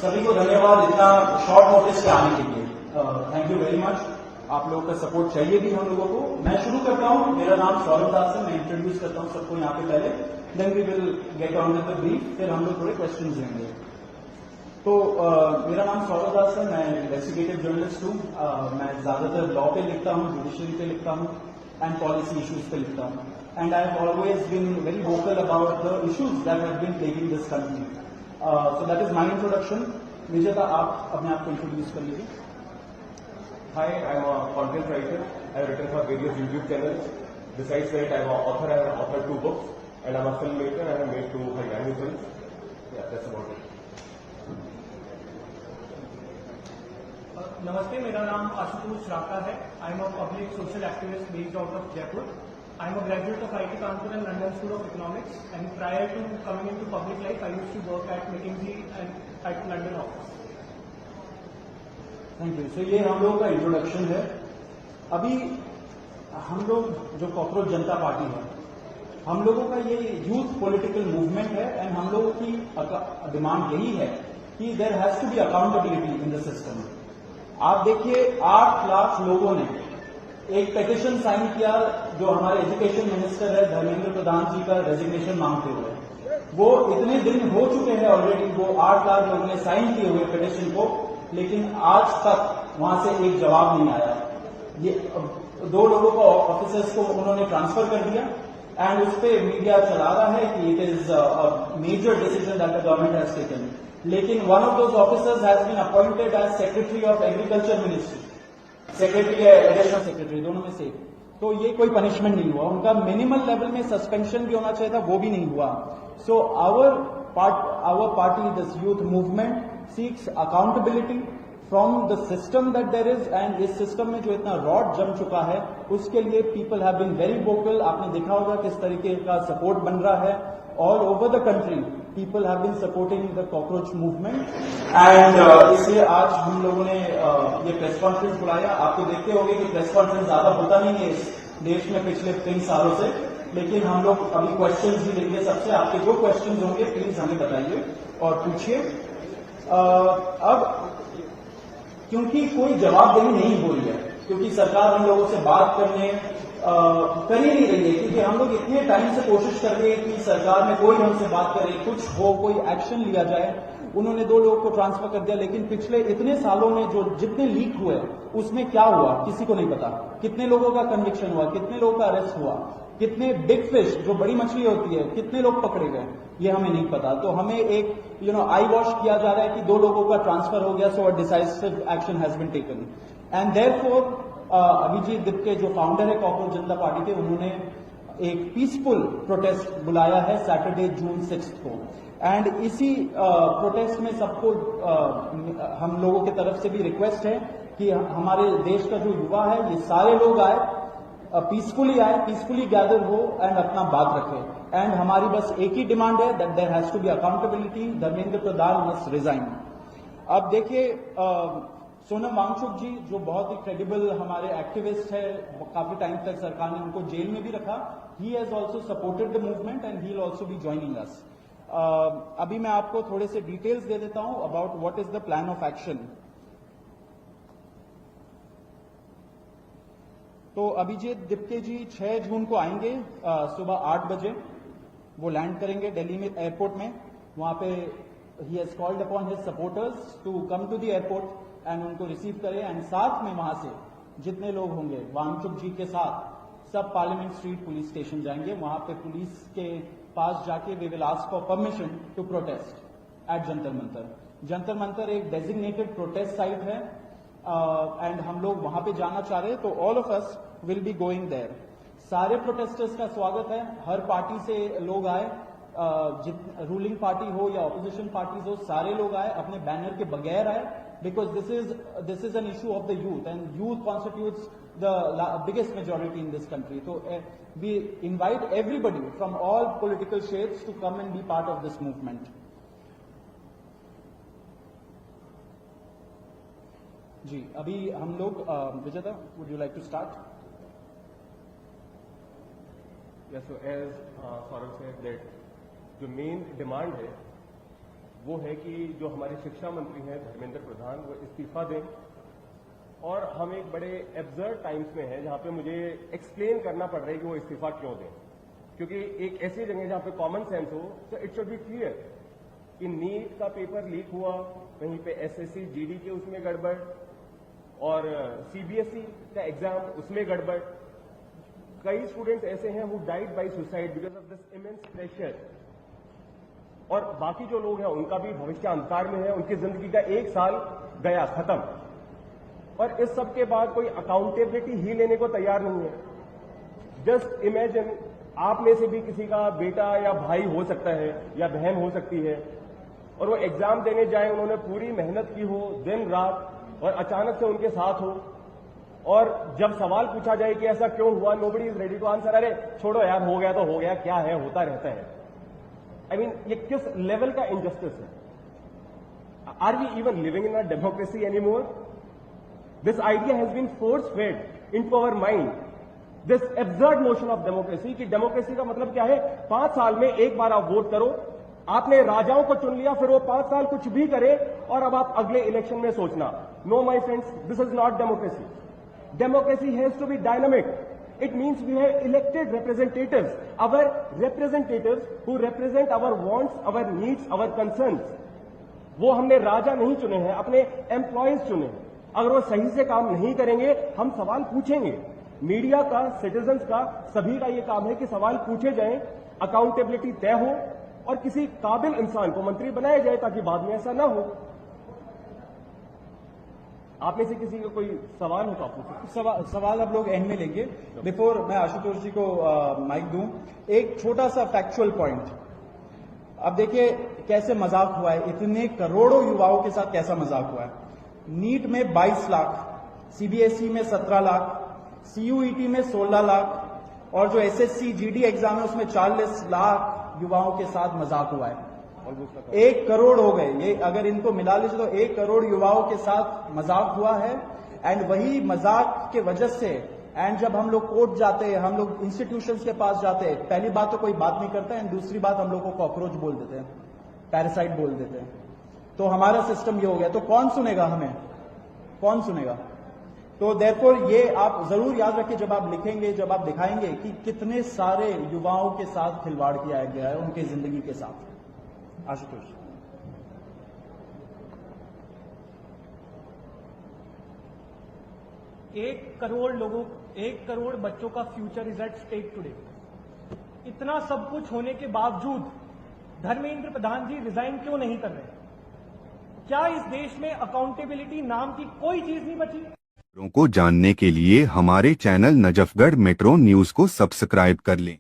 सभी को धन्यवाद इतना शॉर्ट नोटिस पे आने के लिए। Thank you very much. आप लोगों का सपोर्ट चाहिए भी हम लोगों को। मैं शुरू करता हूं। मेरा नाम सौरभ दास है। मैं इंट्रोड्यूस करता हूं सबको यहाँ पे पहले, then we will get on with the brief, फिर हम लोग थोड़े क्वेश्चन लेंगे। तो मेरा नाम सौरभ दास है। मैं इन्वेस्टिगेटिव जर्नलिस्ट हूँ। मैं ज्यादातर लॉ पे लिखता हूँ, जुडिशरी पे लिखता हूँ एंड पॉलिसी इश्यूज पे लिखता हूँ। And I have always been very vocal about the issues that have been plaguing this country. So that is my introduction. Vijeta, आप अपने आप को इंट्रोड्यूस कर लीजिए। Hi, I'm a content writer. I've written for various YouTube channels. Besides that, I'm an author. I have authored 2 books, and I'm a filmmaker. I have made 2 Haryani films. Yeah, that's about it. नमस्ते, मेरा नाम आशुतोष राका है। I am a public social activist based out of Jaipur. I am a graduate of IIT Kanpur and London school of economics, and prior to coming into public life I used to work at McKinsey and at London office. Thank you. So ये हम लोगों का introduction है। अभी हम लोग जो cockroach जनता party है, हम लोगों का ये यूथ पॉलिटिकल मूवमेंट है एंड हम लोगों की डिमांड यही है कि there has to be accountability in the system. आप देखिए 8 लाख लोगों ने एक पेटिशन साइन किया जो हमारे एजुकेशन मिनिस्टर है धर्मेंद्र प्रधान जी का रेजिग्नेशन मांगते हुए। वो इतने दिन हो चुके हैं ऑलरेडी, वो 8 लाख लोगों ने साइन किए हुए पेटिशन को, लेकिन आज तक वहां से एक जवाब नहीं आया। ये 2 लोगों को ऑफिसर्स को उन्होंने ट्रांसफर कर दिया एंड उस पर मीडिया चला रहा है कि it is a major decision that the government has taken. लेकिन one of those officers has been appointed as secretary of agriculture ministry, secretary या एडिशनल सेक्रेटरी, दोनों में से। तो ये कोई पनिशमेंट नहीं हुआ उनका। मिनिमल लेवल में सस्पेंशन भी होना चाहिए था, वो भी नहीं हुआ। So our party, this youth movement seeks accountability from the system that there is, and इस सिस्टम में जो इतना रॉड जम चुका है उसके लिए people have been very vocal. आपने देखा होगा किस तरीके का सपोर्ट बन रहा है all over the country. People have been supporting the cockroach movement and इसलिए आज हम लोगों ने ये प्रेस कॉन्फ्रेंस बुलाया। आपको देखते होंगे कि प्रेस कॉन्फ्रेंस ज्यादा होता नहीं है इस देश में पिछले 3 सालों से, लेकिन हम लोग अभी क्वेश्चंस भी लेंगे सबसे। आपके जो क्वेश्चंस होंगे प्लीज हमें बताइए और पूछिए। अब क्योंकि कोई जवाबदेही नहीं हो रही है, क्योंकि सरकार हम लोगों से बात करने कर ही नहीं रही है, क्योंकि हम लोग इतने टाइम से कोशिश कर रहे हैं कि सरकार में कोई हमसे बात करे, कुछ हो, कोई एक्शन लिया जाए। उन्होंने 2 लोगों को ट्रांसफर कर दिया, लेकिन पिछले इतने सालों में जो जितने लीक हुए उसमें क्या हुआ किसी को नहीं पता। कितने लोगों का कन्विक्शन हुआ, कितने लोगों का अरेस्ट हुआ, कितने बिग फिश जो बड़ी मछली होती है कितने लोग पकड़े गए, ये हमें नहीं पता। तो हमें एक आई वॉश किया जा रहा है कि 2 लोगों का ट्रांसफर हो गया, so a decisive action has been taken. And therefore Abhijit Dipke जो फाउंडर है कॉकरोच जनता पार्टी के, उन्होंने एक पीसफुल प्रोटेस्ट बुलाया है सैटरडे जून 6 को। एंड इसी प्रोटेस्ट में सबको हम लोगों की तरफ से भी रिक्वेस्ट है कि हमारे देश का जो युवा है ये सारे लोग आए, पीसफुली आए, पीसफुली गैदर हो एंड अपना बात रखे। एंड हमारी बस एक ही डिमांड है that there has to be accountability, Dharmendra Pradhan must resign. अब देखिए सोनम वांगचुक जी जो बहुत ही क्रेडिबल हमारे एक्टिविस्ट है, काफी टाइम तक सरकार ने उनको जेल में भी रखा। He has also supported the movement and he will also be joining us. अभी मैं आपको थोड़े से डिटेल्स दे देता हूं about what is the plan of action. तो अभिजीत दिप्के जी 6 जून को आएंगे सुबह 8 बजे। वो लैंड करेंगे दिल्ली में एयरपोर्ट में। वहां पे ही has called upon his supporters to come to the airport and उनको रिसीव करें। एंड साथ में वहां से जितने लोग होंगे वांगचुक जी के साथ सब पार्लियामेंट स्ट्रीट पुलिस स्टेशन जाएंगे। वहां पे पुलिस के पास जाके we will ask for permission to protest at Jantar Mantar. Jantar Mantar एक डेजिग्नेटेड प्रोटेस्ट साइट है एंड हम लोग वहां पे जाना चाह रहे हैं, तो all of us will be going there. सारे प्रोटेस्टर्स का स्वागत है, हर पार्टी से लोग आए, रूलिंग पार्टी हो या ऑपोजिशन पार्टीज हो, सारे लोग आए, अपने बैनर के बगैर आए, because this is an issue of the youth and youth constitutes the biggest majority in this country. तो we invite everybody from all political shades to come and be part of this movement. जी अभी हम लोग Vijeta, would you like to start? Yeah, so as Saurabh said that जो main demand है वो है कि जो हमारे शिक्षा मंत्री हैं धर्मेंद्र प्रधान, वो इस्तीफा दें। और हम एक बड़े एब्सर्ड टाइम्स में हैं जहां पे मुझे एक्सप्लेन करना पड़ रहा है कि वो इस्तीफा क्यों दें, क्योंकि एक ऐसी जगह जहां पे कॉमन सेंस हो, तो इट शुड बी क्लियर कि नीट का पेपर लीक हुआ, कहीं पे एसएससी जीडी के उसमें गड़बड़, और सीबीएसई का एग्जाम उसमें गड़बड़। कई स्टूडेंट्स ऐसे हैं who died by suicide because of this immense pressure, और बाकी जो लोग हैं उनका भी भविष्य अंधकार में है, उनकी जिंदगी का 1 साल गया खत्म, और इस सब के बाद कोई अकाउंटेबिलिटी ही लेने को तैयार नहीं है। जस्ट इमेजिन, आप में से भी किसी का बेटा या भाई हो सकता है या बहन हो सकती है, और वो एग्जाम देने जाए, उन्होंने पूरी मेहनत की हो दिन रात, और अचानक से उनके साथ हो, और जब सवाल पूछा जाए कि ऐसा क्यों हुआ, nobody is ready to answer. अरे छोड़ो यार, हो गया तो हो गया, क्या है, होता रहता है। आई मीन, ये किस लेवल का इनजस्टिस है? Are we even living in a democracy anymore? This idea has been force fed into our mind, this absurd notion of democracy, कि डेमोक्रेसी का मतलब क्या है? 5 साल में एक बार आप वोट करो, आपने राजाओं को चुन लिया, फिर वो 5 साल कुछ भी करे, और अब आप अगले इलेक्शन में सोचना। No my friends, this is not democracy. Democracy has to be dynamic. It means we have elected representatives, our representatives who represent our wants, our needs, our concerns. वो हमने राजा नहीं चुने हैं, अपने एम्प्लॉयज चुने हैं। अगर वो सही से काम नहीं करेंगे, हम सवाल पूछेंगे। मीडिया का, सिटीजन्स का, सभी का ये काम है कि सवाल पूछे जाएं, अकाउंटेबिलिटी तय हो, और किसी काबिल इंसान को मंत्री बनाया जाए ताकि बाद में ऐसा ना हो। आप में से किसी का कोई सवाल हो तो आप पूछें। सवाल आप लोग एंड में लेंगे। बिफोर मैं आशुतोष जी को माइक दूं, एक छोटा सा फैक्चुअल पॉइंट। अब देखिए कैसे मजाक हुआ है, इतने करोड़ों युवाओं के साथ कैसा मजाक हुआ है। नीट में 22 लाख, सीबीएसई में 17 लाख, सीयूईटी में 16 लाख, और जो एसएससी जीडी एग्जाम है उसमें 40 लाख युवाओं के साथ मजाक हुआ है। 1 करोड़ हो गए, ये अगर इनको मिला लीजिए तो 1 करोड़ युवाओं के साथ मजाक हुआ है। एंड वही मजाक के वजह से, एंड जब हम लोग कोर्ट जाते हैं, हम लोग इंस्टीट्यूशंस के पास जाते हैं, पहली बात तो कोई बात नहीं करता है, एंड दूसरी बात हम लोग को कॉकरोच बोल देते हैं, पैरासाइट बोल देते हैं। तो हमारा सिस्टम ये हो गया, तो कौन सुनेगा हमें, कौन सुनेगा? तो देयरफॉर ये आप जरूर याद रखिए जब आप लिखेंगे, जब आप दिखाएंगे कि कितने सारे युवाओं के साथ खिलवाड़ किया गया है, उनके जिंदगी के साथ। आशुतोष, 1 करोड़ लोगों, 1 करोड़ बच्चों का future is at stake today. इतना सब कुछ होने के बावजूद धर्मेंद्र प्रधान जी रिजाइन क्यों नहीं कर रहे? क्या इस देश में अकाउंटेबिलिटी नाम की कोई चीज नहीं बची? को जानने के लिए हमारे चैनल नजफगढ़ मेट्रो न्यूज को सब्सक्राइब कर लें।